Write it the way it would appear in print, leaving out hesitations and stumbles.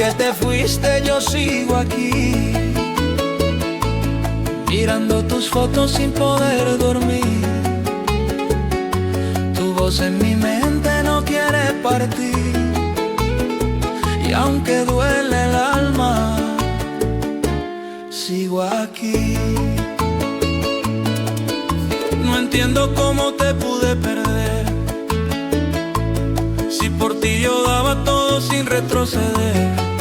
Aunque te fuiste, yo sigo aquí, mirando tus fotos sin poder dormir. Tu voz en mi mente no quiere partir, y aunque duele el alma, sigo aquí. No entiendo cómo te pude perder, si por ti yo daba todo sin retroceder.